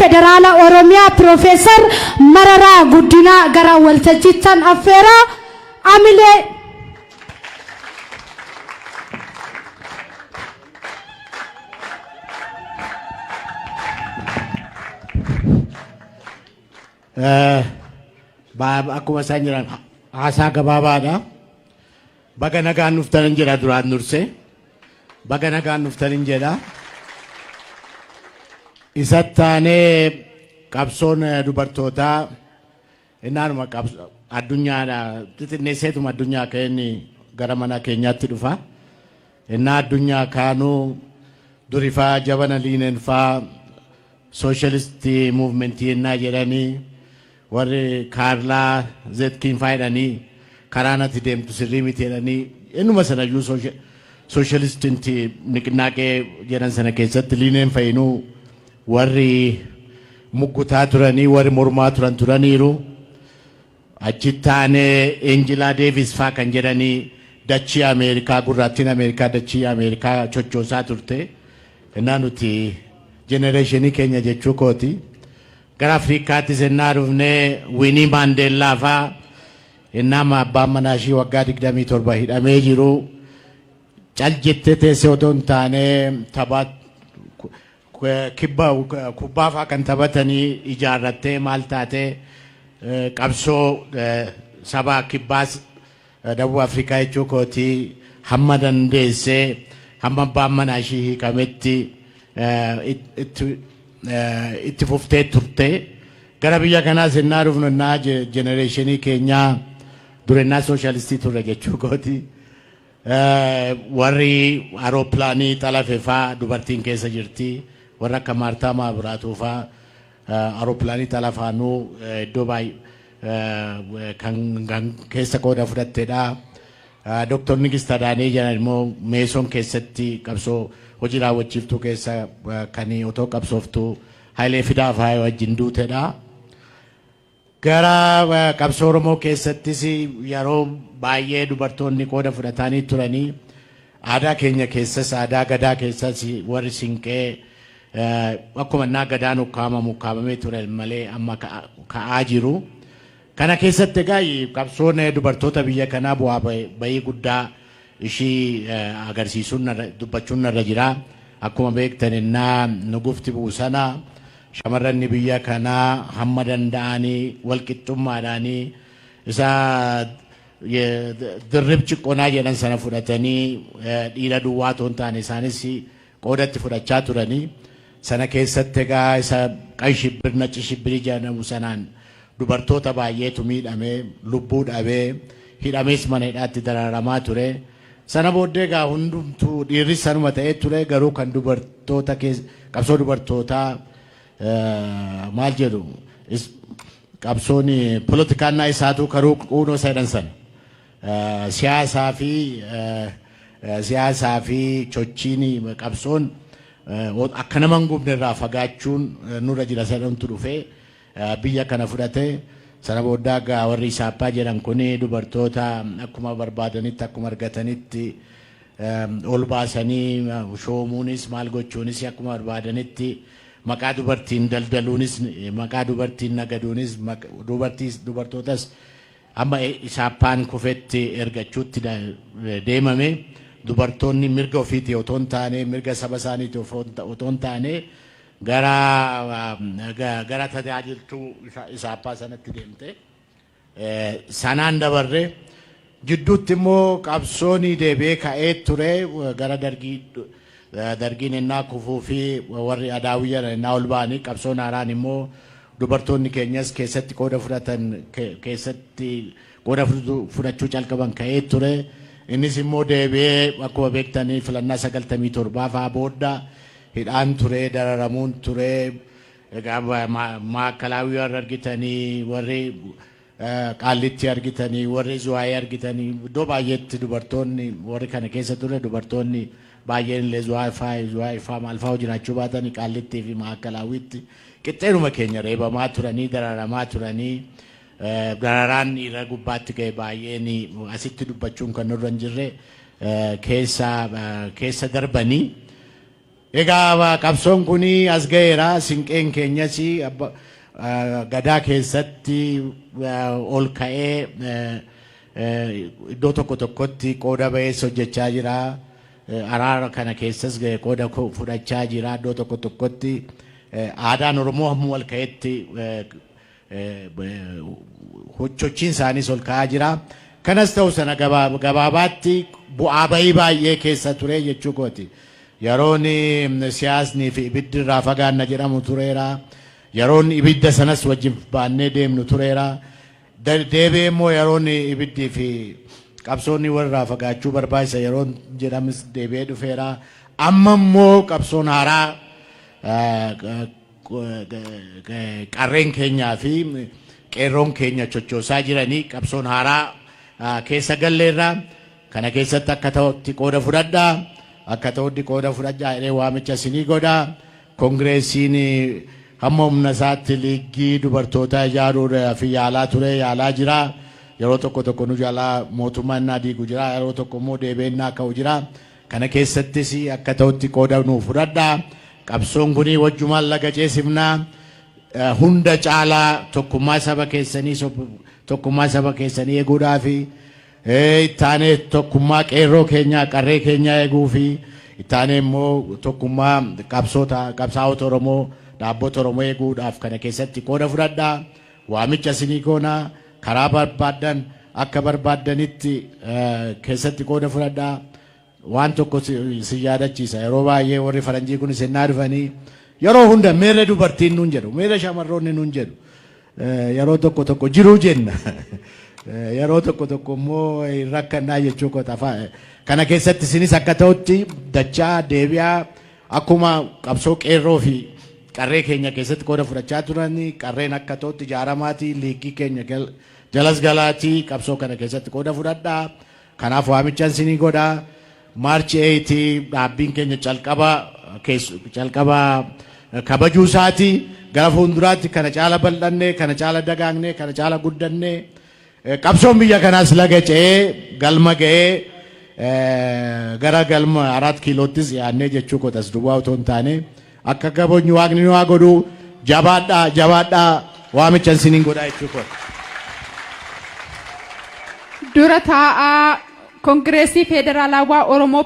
Federaala Oromiyaa Profeesar Mararaa Guddinaa gara waltajjiitti affeeraa Amilee akkuma isaan jiran haasaa gabaabaadha. Baga nagaan dhuftan jedha duraan dursee. Baga nagaan dhuftan jedha. Isatti aanee qabsoon dubartootaa innaanuma addunyaadha. Xixinneesseetuma addunyaa keenni gara mana keenyaatti dhufa. Innaa addunyaa kaanuu durifaa jabana liineenfaa sooshaalistii muuvimentii innaa jedhanii warri Kaarlaa Zetkiin faayidanii karaa natti deemtu sirrii miti jedhanii innuma sanayyuu sooshaalistinti niqnaaqee jedhan sana keessatti liineen fayyinuu warri muggutaa turanii warri mormaa turaniiru. Achitti aanee Eenjilaa Deevis faa kan jedhanii dachii Ameerikaa gurraattiin Ameerikaa dachii Ameerikaa chochoosaa turte. Innaa nuti jenereeshinii keenya jechuu kooti. Gara Afrikaatti sennaa dhufnee Winnie Mandela faa innama abbaan manaa ishii waggaa 27 hidhamee jiru. Cal jettee teessee otoo hin taane taphaa kubbaa faa kan taphatanii ijaarrattee maal taatee qabsoo saba kibbaas Dawuu Afrikaa jechuu kooti hamma dandeessee hamma abbaan manaa ishii hiikametti itti fuftee turte. Gara biyya kanaa sennaa dhufnu innaa jenereeshinii keenyaa durennaa sooshaalistii turre jechuu kooti. Warri aeropilaanii xalafefaa dubartiin keessa jirti. Warra akka Maartaa Maabiraatuufaa aeropilaanii xalafaanuu iddoo baay'ee kan keessa qooda fudhatteedha. Dr. Nigist Adaanee jedhan immoo Meesoon keessatti qabsoo hojii raawwachiiftuu keessa kan otoo qabsooftuu Hayilee Fidaa faa wajjin duuteedha. Gara qabsoo Oromoo keessattis yeroo baay'ee dubartoonni qooda fudhatanii turanii aadaa keenya keessas aadaa gadaa keessas warri siinqee akkuma innaa gadaan ukkaamamee ture malee amma ka'aa jiru. Kana keessatti egaa qabsoon dubartoota biyya kanaa bu'aa bahii guddaa ishii agarsiisuun dubbachuun irra jira. Akkuma beektan innaa nugufti buusana shamarran biyya kanaa hamma danda'anii walqixxummaadhaanii isa dirrib ciqqonaa jedhan sana fudhatanii dhiira duwwaa otoo hin taane isaanis qoodatti fudhachaa turanii. Sana keessatti egaa isa qayi shibbir nacci shibbirii jedhamu sanaan dubartoota baay'eetu miidhamee lubbuu dhabee hidhamees mana hidhaatti dararamaa ture. Sana booddee egaa hundumtuu dhiirris sanuma ta'ee ture garuu kan dubartoota qabsoo dubartootaa maal jedhu qabsoon poolitikaannaa isaatu karuu quunoo jedhan sana siyaasaa fi chochiin qabsoon akka nama hin gubne irraa fagaachuun nurra jira jedhamtu dhufee biyya kana fudhate. Sana booddee egaa warri isaappaa jedhan kun dubartoota akkuma barbaadanitti akkuma argatanitti ol baasanii shoomuunis maal gochuunis akkuma barbaadanitti maqaa dubartiin daldaluunis maqaa dubartiin nagaduunis dubartootas amma isaappaan kufetti ergachuutti deemame. Dubartoonni mirga ofiitii otoo hin taane mirga saba isaaniitii otoo hin taane gara tajaajiltuu isaappaa sanatti deemte. Sanaan dabarre jidduutti immoo qabsoon deebi'ee ka'ee ture gara dargiin innaa kufuu fi warri adaawiyyan innaa ol ba'anii qabsoon haaraan immoo dubartoonni keenyas keessatti qooda fudhatan keessatti qooda fudhachuu calqaban ka'ee ture. Innis immoo deebi'ee akkuma beektanii filannaa 97 faa booda hidhaan ture dararamuun ture. Egaa maakalaawii warri argitanii warri qaallitti argitanii warri zuwaayee argitanii iddoo baay'eetti dubartoonni warri kana keessa ture dubartoonni baay'een illee zuwaayee faa maal faa jiraachuu baatanii qaallittii fi maakalaawiitti qixxeenuma keenya reebamaa turanii dararamaa turanii. Dararaan dhiira gubbaatti ga'e baay'een asitti dubbachuun kan nurra hin jirre keessa darbanii Egaa qabsoon kuni as ga'eera sinqeen keenyas gadaa keessatti ol ka'ee iddoo tokko tokkotti qooda ba'ees hojjechaa jira. Araara kana keessas ga'e qooda fudhachaa jira. Iddoo tokko tokkotti aadaan Oromoo hamma wal ka'etti sochiin isaaniis ol ka'aa jira. Kanas ta'u sana gabaabaatti bu'aa bayii baay'ee keessa ture jechuu kooti. Yeroon siyaasni fi ibiddi irraa fagaanna jedhamu tureera. Yeroon ibidda sanas wajjin baannee deemnu tureera. Deebi'ee immoo yeroon ibiddii fi qabsoonni warraa fagaachuu barbaachisa yeroon jedhamus deebi'ee dhufeera. Amma immoo qabsoon haaraa qarreen keenyaa fi qeerroon keenya chochoosaa jiranii qabsoon haaraa keessa galleerra. Kana keessatti akka ta'utti qooda fudhadhaa. Akka ta'utti qooda fudhadhaa jedhee waamicha isinii godha. Kongireesiin hamma humna isaatti liigii dubartootaa ijaaruudhaaf yaalaa ture yaalaa jira. Yeroo tokko tokko nu jalaa mootummaan naa diigu jira. Yeroo tokko immoo deebi'ennaa ka'u jira. Kana keessattis akka ta'utti qooda nu fudhadhaa. Qabsoon kuni wajjumaan laga ceesifnaa. Hunda caalaa tokkummaa saba keessanii eeguudhaaf ittaanee tokkummaa qeerroo keenyaa qarree keenyaa eeguu fi ittaanee immoo tokkummaa qabsaa'ota Oromoo dhaabbota Oromoo eeguudhaaf kana keessatti qooda fudhadhaa. Waamicha isinii goona karaa barbaaddan akka barbaaddanitti keessatti qooda fudhadhaa. Waan tokko si yaadachiisa yeroo baay'ee warri faranjii kun isin dhufanii yeroo hunda meerre dubartiin nuun jedhu meerre shamarroonni nuun jedhu yeroo tokko jiruu jenna. Yeroo tokko immoo rakkannaa jechuu koota kana keessatti isinis akka ta'utti dachaa deebi'aa akkuma qabsoo qeerroo fi qarree keenya keessatti qooda fudhachaa turani qarreen akka ta'utti ijaaramaati liigii keenya jalas galaatii qabsoo kana keessatti qooda fudhadhaa. Kanaaf waamichaan isinii godhaa. Maarchi 8 dhaabbiin keenya calqaba kabajuu isaati gara fuulduraatti kana caala bal'annee kana caala dagaagnee kana caala guddannee qabsoon biyya kanaas laga ce'ee galma ga'ee gara galma 4 kiiloottis yaannee jechuu kotas duwwaa otoo hin taane akka kabajnu waaqni nu haa godhu. Jabaadhaa waamicha isiniin godhaa jechuu kota. Dura taa'aa Kongireesii Federaalawaa Oromoo